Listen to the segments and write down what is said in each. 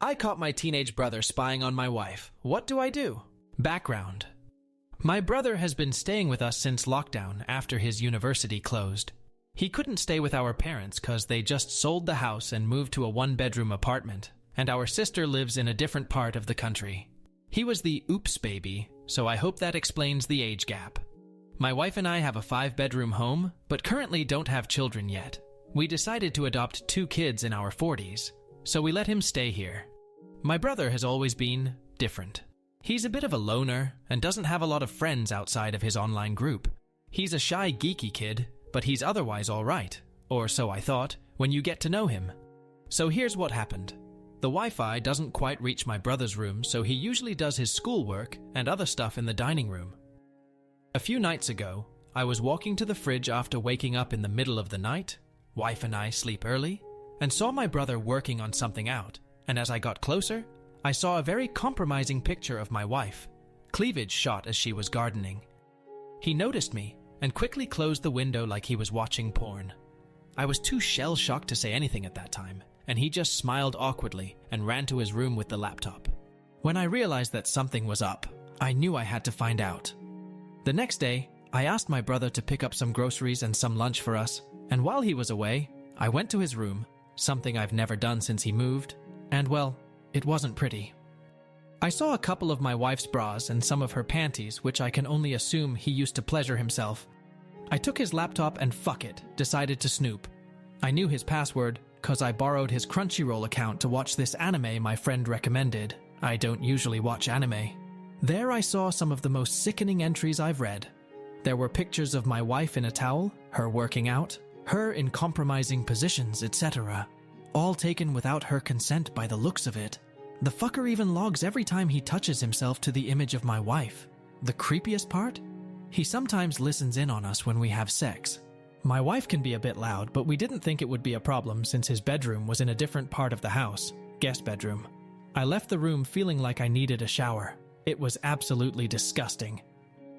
I caught my teenage brother spying on my wife. What do I do? Background. My brother has been staying with us since lockdown after his university closed. He couldn't stay with our parents because they just sold the house and moved to a one-bedroom apartment, and our sister lives in a different part of the country. He was the oops baby, so I hope that explains the age gap. My wife and I have a 5-bedroom home, but currently don't have children yet. We decided to adopt 2 kids in our 40s, so we let him stay here. My brother has always been different. He's a bit of a loner and doesn't have a lot of friends outside of his online group. He's a shy, geeky kid, but he's otherwise all right, or so I thought, when you get to know him. So here's what happened. The Wi-Fi doesn't quite reach my brother's room, so he usually does his schoolwork and other stuff in the dining room. A few nights ago, I was walking to the fridge after waking up in the middle of the night. Wife and I sleep early, and saw my brother working on something out, and as I got closer, I saw a very compromising picture of my wife, cleavage shot as she was gardening. He noticed me and quickly closed the window like he was watching porn. I was too shell-shocked to say anything at that time, and he just smiled awkwardly and ran to his room with the laptop. When I realized that something was up, I knew I had to find out. The next day, I asked my brother to pick up some groceries and some lunch for us, and while he was away, I went to his room, something I've never done since he moved, and well, it wasn't pretty. I saw a couple of my wife's bras and some of her panties, which I can only assume he used to pleasure himself. I took his laptop and fuck it, decided to snoop. I knew his password, cause I borrowed his Crunchyroll account to watch this anime my friend recommended. I don't usually watch anime. There I saw some of the most sickening entries I've read. There were pictures of my wife in a towel, her working out, her in compromising positions, etc. All taken without her consent by the looks of it. The fucker even logs every time he touches himself to the image of my wife. The creepiest part? He sometimes listens in on us when we have sex. My wife can be a bit loud, but we didn't think it would be a problem since his bedroom was in a different part of the house, guest bedroom. I left the room feeling like I needed a shower. It was absolutely disgusting.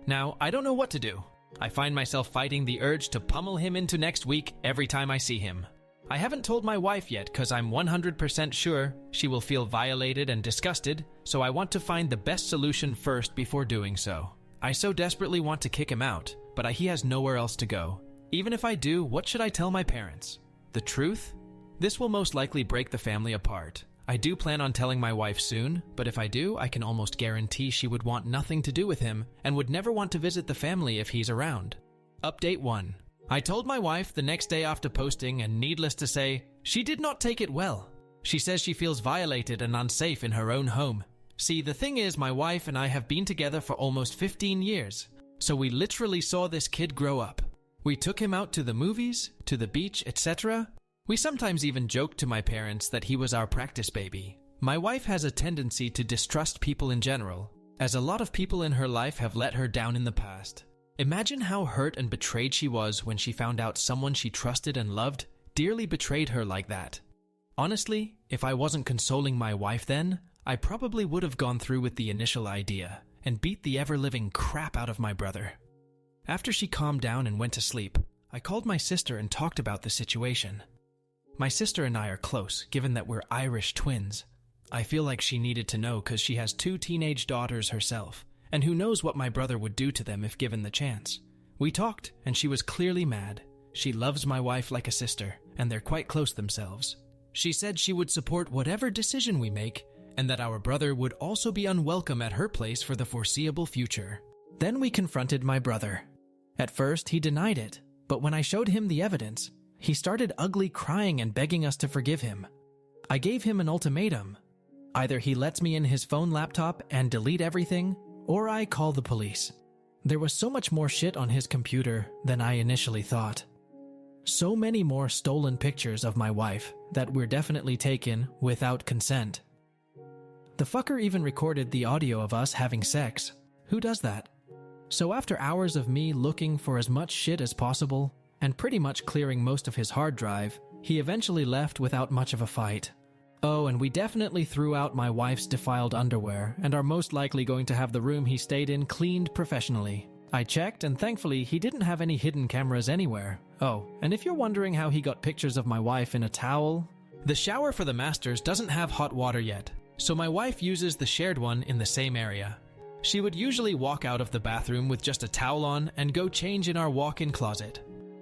Now, I don't know what to do. I find myself fighting the urge to pummel him into next week every time I see him. I haven't told my wife yet because I'm 100% sure she will feel violated and disgusted, so I want to find the best solution first before doing so. I so desperately want to kick him out, but he has nowhere else to go. Even if I do, what should I tell my parents? The truth? This will most likely break the family apart. I do plan on telling my wife soon, but if I do, I can almost guarantee she would want nothing to do with him and would never want to visit the family if he's around. Update 1. I told my wife the next day after posting, and needless to say, she did not take it well. She says she feels violated and unsafe in her own home. See, the thing is, my wife and I have been together for almost 15 years, so we literally saw this kid grow up. We took him out to the movies, to the beach, etc. We sometimes even joked to my parents that he was our practice baby. My wife has a tendency to distrust people in general, as a lot of people in her life have let her down in the past. Imagine how hurt and betrayed she was when she found out someone she trusted and loved dearly betrayed her like that. Honestly, if I wasn't consoling my wife then, I probably would have gone through with the initial idea and beat the ever-living crap out of my brother. After she calmed down and went to sleep, I called my sister and talked about the situation. My sister and I are close, given that we're Irish twins. I feel like she needed to know because she has 2 teenage daughters herself, and who knows what my brother would do to them if given the chance. We talked, and she was clearly mad. She loves my wife like a sister, and they're quite close themselves. She said she would support whatever decision we make, and that our brother would also be unwelcome at her place for the foreseeable future. Then we confronted my brother. At first, he denied it, but when I showed him the evidence, he started ugly crying and begging us to forgive him. I gave him an ultimatum. Either he lets me in his phone laptop and delete everything, or I call the police. There was so much more shit on his computer than I initially thought. So many more stolen pictures of my wife that were definitely taken without consent. The fucker even recorded the audio of us having sex. Who does that? So after hours of me looking for as much shit as possible, and pretty much clearing most of his hard drive, he eventually left without much of a fight. Oh, and we definitely threw out my wife's defiled underwear and are most likely going to have the room he stayed in cleaned professionally. I checked, and thankfully he didn't have any hidden cameras anywhere. Oh, and if you're wondering how he got pictures of my wife in a towel, The shower for the masters doesn't have hot water yet, so my wife uses the shared one in the same area. She would usually walk out of the bathroom with just a towel on and go change in our walk-in closet.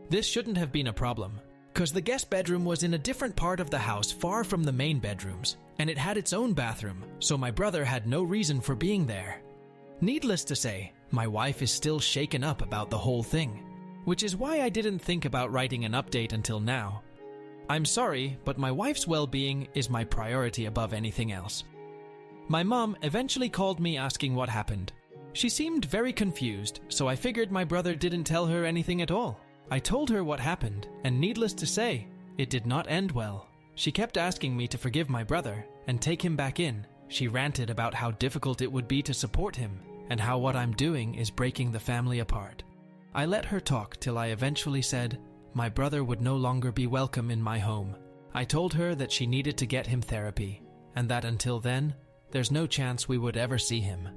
This shouldn't have been a problem, because the guest bedroom was in a different part of the house far from the main bedrooms, and it had its own bathroom, so my brother had no reason for being there. Needless to say, my wife is still shaken up about the whole thing, which is why I didn't think about writing an update until now. I'm sorry, but my wife's well-being is my priority above anything else. My mom eventually called me asking what happened. She seemed very confused, so I figured my brother didn't tell her anything at all. I told her what happened, and needless to say, it did not end well. She kept asking me to forgive my brother and take him back in. She ranted about how difficult it would be to support him, and how what I'm doing is breaking the family apart. I let her talk till I eventually said my brother would no longer be welcome in my home. I told her that she needed to get him therapy, and that until then, there's no chance we would ever see him.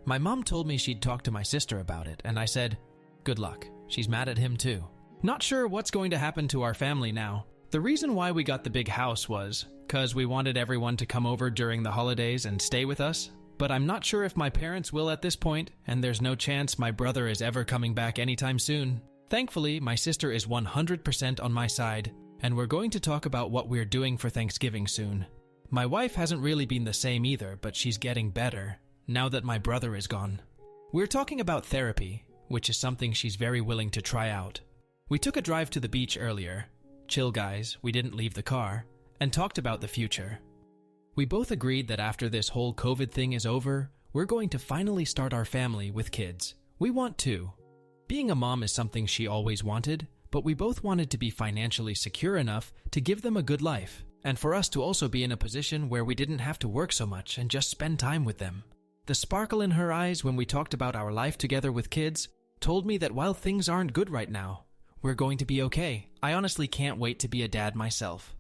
My mom told me she'd talk to my sister about it, and I said, good luck. She's mad at him too. Not sure what's going to happen to our family now. The reason why we got the big house was because we wanted everyone to come over during the holidays and stay with us, but I'm not sure if my parents will at this point, and there's no chance my brother is ever coming back anytime soon. Thankfully, my sister is 100% on my side, and we're going to talk about what we're doing for Thanksgiving soon. My wife hasn't really been the same either, but she's getting better, now that my brother is gone. We're talking about therapy, which is something she's very willing to try out. We took a drive to the beach earlier. Chill guys, we didn't leave the car, and talked about the future. We both agreed that after this whole COVID thing is over, we're going to finally start our family with kids. We want to. Being a mom is something she always wanted, but we both wanted to be financially secure enough to give them a good life, and for us to also be in a position where we didn't have to work so much and just spend time with them. The sparkle in her eyes when we talked about our life together with kids told me that while things aren't good right now, we're going to be okay. I honestly can't wait to be a dad myself.